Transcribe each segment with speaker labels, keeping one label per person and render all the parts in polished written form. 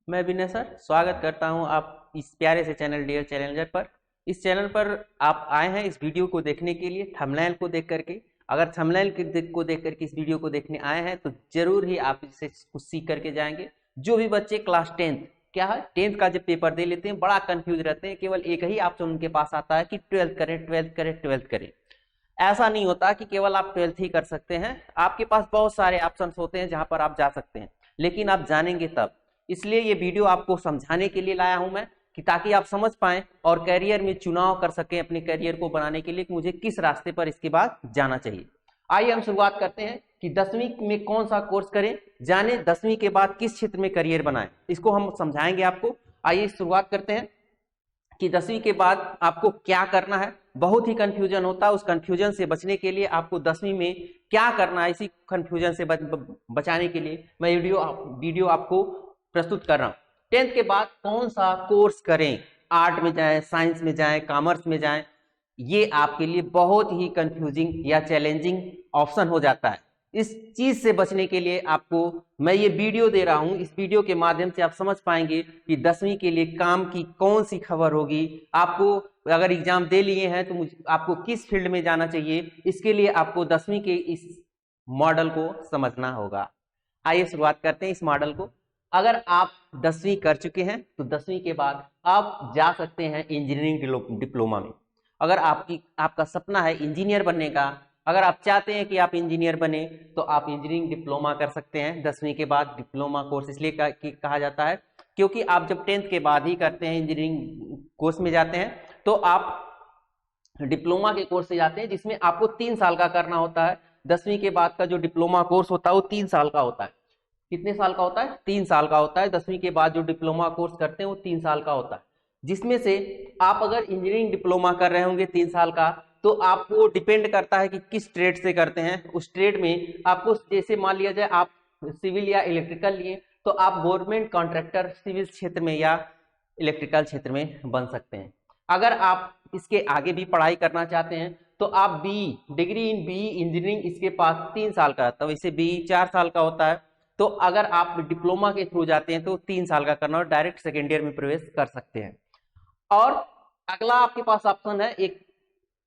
Speaker 1: मैं विनय सर स्वागत करता हूं आप इस प्यारे से चैनल डियर चैलेंजर पर। इस चैनल पर आप आए हैं इस वीडियो को देखने के लिए, थंबनेल को देख करके। अगर थंबनेल को देख करके इस वीडियो को देखने आए हैं तो जरूर ही आप इससे कुछ सीख करके जाएंगे। जो भी बच्चे क्लास 10th क्या है 10th का जब पेपर दे लेते हैं बड़ा कंफ्यूज रहते हैं, केवल एक ही ऑप्शन उनके पास आता है कि 12th करें 12th करें 12th करें। ऐसा नहीं होता कि केवल आप 12th ही कर सकते हैं, आपके पास बहुत सारे ऑप्शन होते हैं जहां पर आप जा सकते हैं, लेकिन आप जानेंगे तब। इसलिए ये वीडियो आपको समझाने के लिए लाया हूं मैं, कि ताकि आप समझ पाएं और करियर में चुनाव कर सकें अपने करियर को बनाने के लिए कि मुझे किस रास्ते पर इसके बाद जाना चाहिए। आइए हम शुरुआत करते हैं कि 10वीं में कौन सा कोर्स करें, जाने 10वीं के बाद किस क्षेत्र में करियर बनाएं, इसको हम समझाएंगे आपको। आइए शुरुआत करते हैं कि 10वीं के बाद आपको क्या करना है। बहुत ही कंफ्यूजन होता है, उस कंफ्यूजन से बचने के लिए आपको 10वीं में क्या करना है, इसी कंफ्यूजन से बचाने के लिए मैं वीडियो आपको प्रस्तुत कर रहा हूं। 10th के बाद कौन सा कोर्स करें, आर्ट में जाएं, साइंस में जाएं, कॉमर्स में जाएं, ये आपके लिए बहुत ही कंफ्यूजिंग या चैलेंजिंग ऑप्शन हो जाता है। इस चीज से बचने के लिए आपको मैं ये वीडियो दे रहा हूं। इस वीडियो के माध्यम से आप समझ पाएंगे कि 10वीं के लिए काम की कौन सी खबर होगी। आपको अगर एग्जाम दे लिए हैं तो आपको किस फील्ड में जाना चाहिए, इसके लिए आपको 10वीं के इस मॉडल को समझना होगा। आइए शुरुआत करते हैं इस मॉडल को। अगर आप 10वीं कर चुके हैं तो 10वीं के बाद आप जा सकते हैं इंजीनियरिंग डिप्लोमा में। अगर आपका सपना है इंजीनियर बनने का, अगर आप चाहते हैं कि आप इंजीनियर बने, तो आप इंजीनियरिंग डिप्लोमा कर सकते हैं 10वीं के बाद। डिप्लोमा कोर्स इसलिए कहा जाता है क्योंकि आप जब 10th के बाद ही करते हैं, इंजीनियरिंग कोर्स में जाते हैं, तो आप डिप्लोमा के कोर्स से जाते हैं जिसमें आपको 3 साल का करना होता है। 10वीं के बाद का जो डिप्लोमा कोर्स होता है वो 3 साल का होता है। कितने साल का होता है? 3 साल का होता है। 10वीं के बाद जो डिप्लोमा कोर्स करते हैं वो 3 साल का होता है, जिसमें से आप अगर इंजीनियरिंग डिप्लोमा कर रहे होंगे 3 साल का, तो आपको डिपेंड करता है कि किस ट्रेड से करते हैं। उस ट्रेड में आपको, जैसे मान लिया जाए आप सिविल या इलेक्ट्रिकल लिए, तो आप गवर्नमेंट कॉन्ट्रैक्टर सिविल क्षेत्र में या इलेक्ट्रिकल क्षेत्र में बन सकते हैं। अगर आप इसके आगे भी पढ़ाई करना चाहते हैं तो आप डिग्री इन बी इंजीनियरिंग, इसके पास 3 साल का, तो वैसे बी 4 साल का होता है। तो अगर आप डिप्लोमा के थ्रू जाते हैं तो 3 साल का करना और डायरेक्ट सेकेंड ईयर में प्रवेश कर सकते हैं। और अगला आपके पास ऑप्शन है एक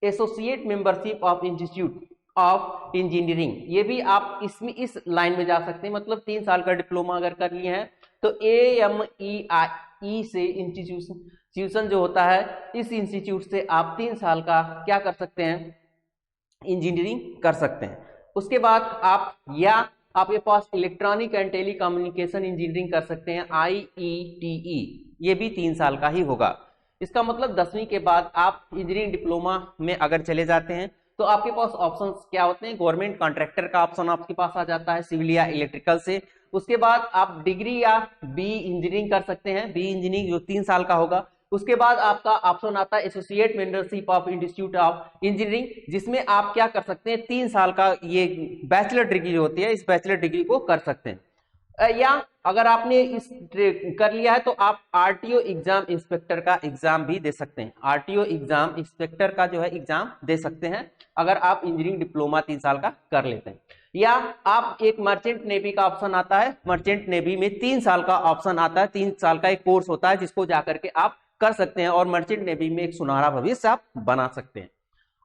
Speaker 1: associate membership of institute of engineering. ये भी आप इसमें इस लाइन में जा सकते हैं। मतलब 3 साल का डिप्लोमा अगर कर लिए हैं तो AMEI से इंस्टीट्यूशन जो होता है, इस इंस्टीट्यूट से आप 3 साल का क्या कर सकते हैं, इंजीनियरिंग कर सकते हैं। उसके बाद आपके पास electronic and telecommunication engineering कर सकते हैं, IETE। ये भी 3 साल का ही होगा। इसका मतलब 10वीं के बाद आप इंजीनियरिंग डिप्लोमा में अगर चले जाते हैं तो आपके पास ऑप्शंस क्या होते हैं, गवर्नमेंट कॉन्ट्रैक्टर का ऑप्शन आपके पास आ जाता है सिविल या इलेक्ट्रिकल से। उसके बाद आप डिग्री या बी इंजीनियरिंग कर सकते हैं, बी इंजीनियरिंग जो 3 साल का होगा। उसके बाद आपका ऑप्शन आता है associate membership of institute of engineering, जिसमें आप क्या कर सकते हैं, 3 साल का ये बैचलर डिग्री जो होती है, इस बैचलर डिग्री को कर सकते हैं। या अगर आपने इस कर लिया है तो आप आरटीओ एग्जाम इंस्पेक्टर का एग्जाम भी दे सकते हैं। आरटीओ एग्जाम इंस्पेक्टर का जो है एग्जाम दे सकते हैं अगर आप इंजीनियरिंग डिप्लोमा 3 साल का कर लेते हैं। या आप एक मर्चेंट नेवी का ऑप्शन आता है, मर्चेंट नेवी में 3 साल का ऑप्शन आता है, 3 साल का एक कोर्स होता है जिसको जाकर के आप कर सकते हैं और मर्चेंट नेवी में एक सुनहरा भविष्य आप बना सकते हैं।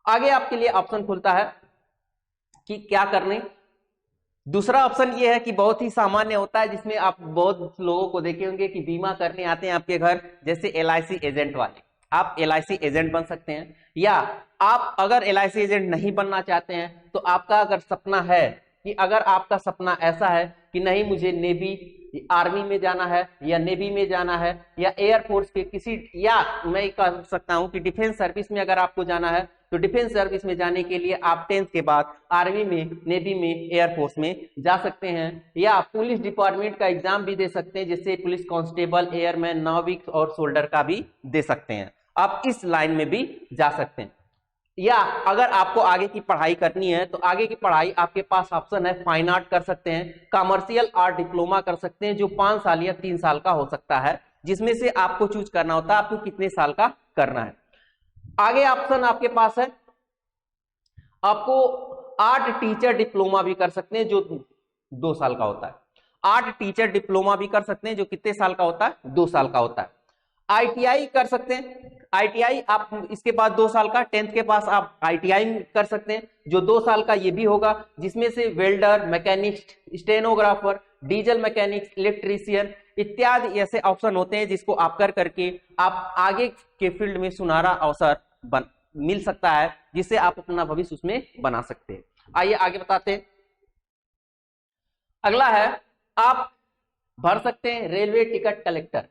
Speaker 1: आगे आपके लिए ऑप्शन खुलता है कि क्या करने। दूसरा ऑप्शन ये है कि बहुत ही सामान्य होता है, जिसमें आप बहुत लोगों को देखे होंगे कि बीमा करने आते हैं आपके घर, जैसे LIC एजेंट वाले। आप LIC एजेंट बन सकते हैं। या आप अगर LIC एजेंट नहीं बनना चाहते हैं तो आपका अगर सपना है कि अगर आपका सपना ऐसा है कि नहीं मुझे नेवी आर्मी में जाना है या नेवी में जाना है या एयरफोर्स के किसी, या मैं कह सकता हूं कि डिफेंस सर्विस में अगर आपको जाना है, तो डिफेंस सर्विस में जाने के लिए आप 10th के बाद आर्मी में, नेवी में, एयरफोर्स में जा सकते हैं। या पुलिस डिपार्टमेंट का एग्जाम भी दे सकते हैं, जैसे पुलिस कांस्टेबल, एयरमैन, नाविक और सोल्डर का भी दे सकते हैं। आप इस लाइन में भी जा सकते हैं। या अगर आपको आगे की पढ़ाई करनी है तो आगे की पढ़ाई आपके पास ऑप्शन है फाइन आर्ट कर सकते हैं, कमर्शियल आर्ट डिप्लोमा कर सकते हैं, जो 5 साल या 3 साल का हो सकता है, जिसमें से आपको चूज करना होता है आपको कितने साल का करना है। आगे ऑप्शन आपके पास है, आपको आर्ट टीचर डिप्लोमा भी कर सकते हैं जो 2 साल का होता है। आर्ट टीचर डिप्लोमा भी कर सकते हैं, जो कितने साल का होता है, 2 साल का होता है। आईटीआई कर सकते हैं, आईटीआई आप इसके बाद 2 साल का, 10th के पास आप आईटीआई कर सकते हैं जो 2 साल का ये भी होगा, जिसमें से welder, machinist, stenographer, diesel mechanics, electrician इत्यादि ऐसे ऑप्शन होते हैं जिसको आप कर करके आप आगे के फील्ड में सुनहरा अवसर मिल सकता है, जिससे आप अपना भविष्य उसमें बना सकते हैं। आइए आगे बताते हैं। अगला है, आप भर सकते हैं रेलवे टिकट कलेक्टर,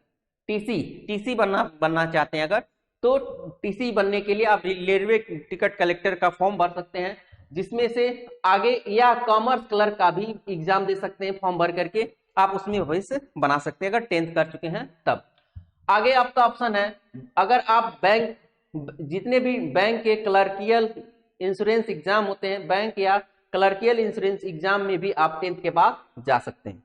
Speaker 1: टीसी बनना चाहते हैं अगर, तो टीसी बनने के लिए आप रेलवे टिकट कलेक्टर का फॉर्म भर सकते हैं, जिसमें से आगे या कॉमर्स क्लर्क का भी एग्जाम दे सकते हैं फॉर्म भर करके, आप उसमें भविष्य बना सकते हैं अगर 10th कर चुके हैं तब। आगे आपका ऑप्शन है, अगर आप बैंक, जितने भी बैंक के क्लर्कियल इंश्योरेंस एग्जाम होते हैं, बैंक या क्लर्कियल इंश्योरेंस एग्जाम में भी आप 10th के बाद जा सकते हैं।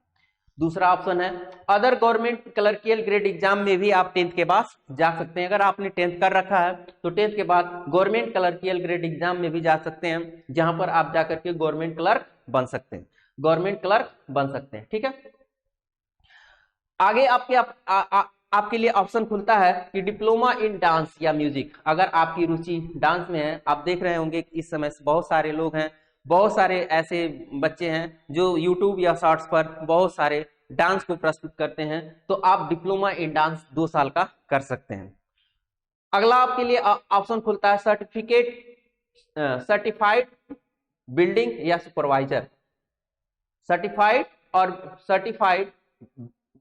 Speaker 1: दूसरा ऑप्शन है, other government clerical grade exam में भी आप 10th के बाद जा सकते हैं। अगर आपने 10th कर रखा है तो 10th के बाद गवर्नमेंट क्लर्कियल ग्रेड एग्जाम में भी जा सकते हैं, जहां पर आप जाकर के गवर्नमेंट क्लर्क बन सकते हैं, गवर्नमेंट क्लर्क बन सकते हैं। ठीक है, आगे आपके लिए ऑप्शन खुलता है कि डिप्लोमा इन डांस या म्यूजिक। अगर आपकी रुचि डांस में है, आप देख रहे होंगे इस समय बहुत सारे लोग हैं, बहुत सारे ऐसे बच्चे हैं जो YouTube या शॉर्ट्स पर बहुत सारे डांस को प्रस्तुत करते हैं, तो आप डिप्लोमा इन डांस 2 साल का कर सकते हैं। अगला आपके लिए ऑप्शन खुलता है सर्टिफाइड बिल्डिंग या सुपरवाइजर। सर्टिफाइड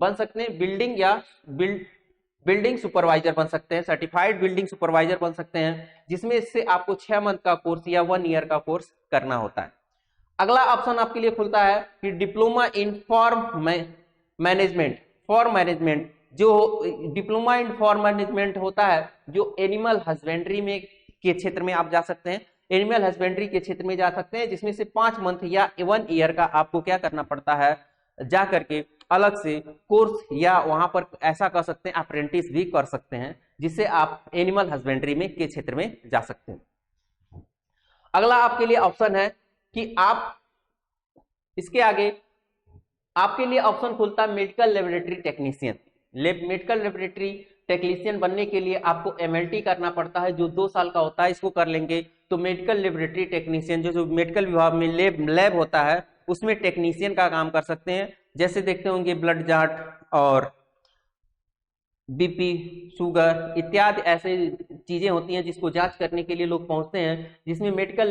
Speaker 1: बन सकते हैं, बिल्डिंग या बिल्डिंग सुपरवाइजर बन सकते हैं, सर्टिफाइड बिल्डिंग सुपरवाइजर बन सकते हैं, जिसमें से आपको 6 मंथ का कोर्स या 1 ईयर का कोर्स करना होता है। अगला ऑप्शन आपके लिए खुलता है कि डिप्लोमा इन फॉर्म मैनेजमेंट, जो डिप्लोमा इन फॉर्म मैनेजमेंट होता है, जो एनिमल हस्बेंड्री में के क्षेत्र में आप जा सकते हैं, एनिमल हस्बेंड्री के क्षेत्र में जा सकते हैं, जिसमें से 5 मंथ या 1 ईयर का आपको क्या करना पड़ता है, जा करके अलग से कोर्स या वहां पर ऐसा कर सकते हैं, अप्रेंटिस भी कर सकते हैं, जिससे आप एनिमल हस्बेंड्री में के क्षेत्र में जा सकते हैं। अगला आपके लिए ऑप्शन है कि आप इसके आगे आपके लिए ऑप्शन खुलता है medical laboratory technician. Medical laboratory technician बनने के लिए आपको MLT करना पड़ता है, जो 2 साल का होता है। इसको कर लेंगे तो मेडिकल लेबोरेटरी टेक्नीशियन, जो मेडिकल विभाग में लैब होता है, उसमें टेक्नीशियन का काम कर सकते हैं। जैसे देखते होंगे ब्लड जांच और BP, शुगर इत्यादि ऐसे चीजें होती हैं जिसको जांच करने के लिए लोग पहुंचते हैं, जिसमें मेडिकल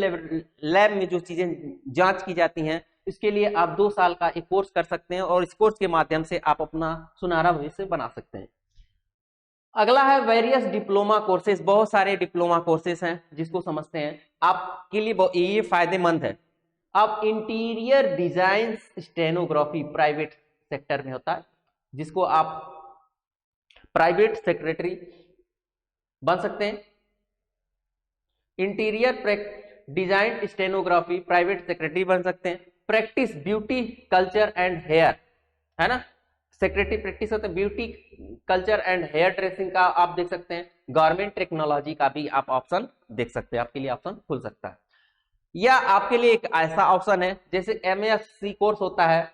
Speaker 1: लैब में जो चीजें जांच की जाती हैं, इसके लिए आप 2 साल का एक कोर्स कर सकते हैं और इस कोर्स के माध्यम से आप अपना सुनहरा भविष्य बना सकते हैं। अगला है वेरियस डिप्लोमा कोर्सेज। बहुत सारे डिप्लोमा कोर्सेज हैं जिसको समझते हैं, आपके लिए ये फायदेमंद है। अब interior design stenography private sector में होता है, जिसको आप प्राइवेट सेक्रेटरी बन सकते हैं। Interior design stenography private secretary बन सकते हैं। Practice beauty culture and hair, है ना, सेक्रेटरी प्रैक्टिस होता है, beauty culture and hair dressing का आप देख सकते हैं। गारमेंट टेक्नोलॉजी का भी आप ऑप्शन देख सकते हैं, आपके लिए ऑप्शन खुल सकता है। या आपके लिए एक ऐसा ऑप्शन है जैसे MSc कोर्स होता है,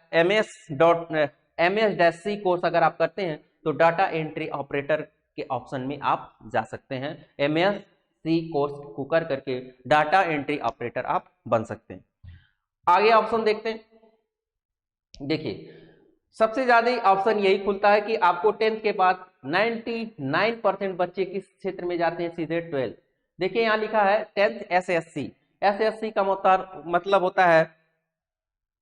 Speaker 1: MS-C कोर्स अगर आप करते हैं तो डाटा एंट्री ऑपरेटर के ऑप्शन में आप जा सकते हैं। MSc कोर्स को कर करके डाटा एंट्री ऑपरेटर आप बन सकते हैं। आगे ऑप्शन देखते हैं। देखिए, सबसे ज्यादा ऑप्शन यही खुलता है कि आपको 10th के बाद 99% बच्चे किस क्षेत्र में जाते हैं, सीधे 12th। देखिए यहाँ लिखा है 10th SSC का मतलब होता है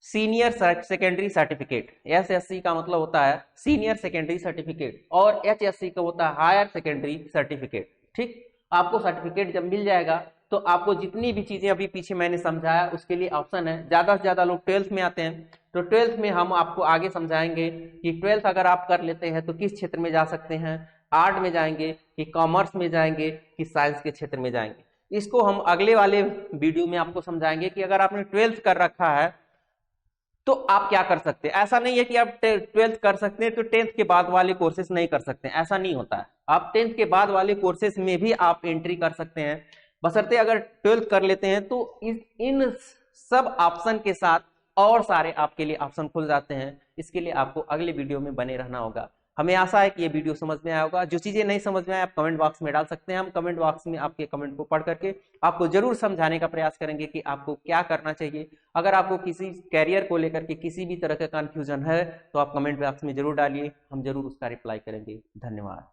Speaker 1: सीनियर सेकेंडरी सर्टिफिकेट। SSC का मतलब होता है सीनियर सेकेंडरी सर्टिफिकेट और HSC का होता है हायर सेकेंडरी सर्टिफिकेट। ठीक, आपको सर्टिफिकेट जब मिल जाएगा तो आपको जितनी भी चीजें अभी पीछे मैंने समझाया उसके लिए ऑप्शन है। ज्यादा से ज्यादा लोग 12th में आते हैं, तो 12th में हम आपको आगे समझाएंगे कि 12th अगर आप कर लेते हैं तो किस क्षेत्र में जा सकते हैं, आर्ट में जाएंगे कि कॉमर्स में जाएंगे कि साइंस के क्षेत्र में जाएंगे। इसको हम अगले वाले वीडियो में आपको समझाएंगे कि अगर आपने 12th कर रखा है तो आप क्या कर सकते हैं। ऐसा नहीं है कि आप 12th कर सकते हैं तो 10th के बाद वाले कोर्सेज नहीं कर सकते हैं, ऐसा नहीं होता है। आप 10th के बाद वाले कोर्सेज में भी आप एंट्री कर सकते हैं, बशर्ते अगर 12th कर लेते हैं तो इन सब ऑप्शन के साथ और सारे आपके लिए ऑप्शन खुल जाते हैं। इसके लिए आपको अगले वीडियो में बने रहना होगा। हमें आशा है कि ये वीडियो समझ में आया होगा। जो चीजें नहीं समझ में आए आप कमेंट बॉक्स में डाल सकते हैं, हम कमेंट बॉक्स में आपके कमेंट को पढ़ करके आपको जरूर समझाने का प्रयास करेंगे कि आपको क्या करना चाहिए। अगर आपको किसी कैरियर को लेकर के किसी भी तरह का कंफ्यूजन है तो आप कमेंट बॉक्स में जरूर डालिए, हम जरूर उसका रिप्लाई करेंगे। धन्यवाद।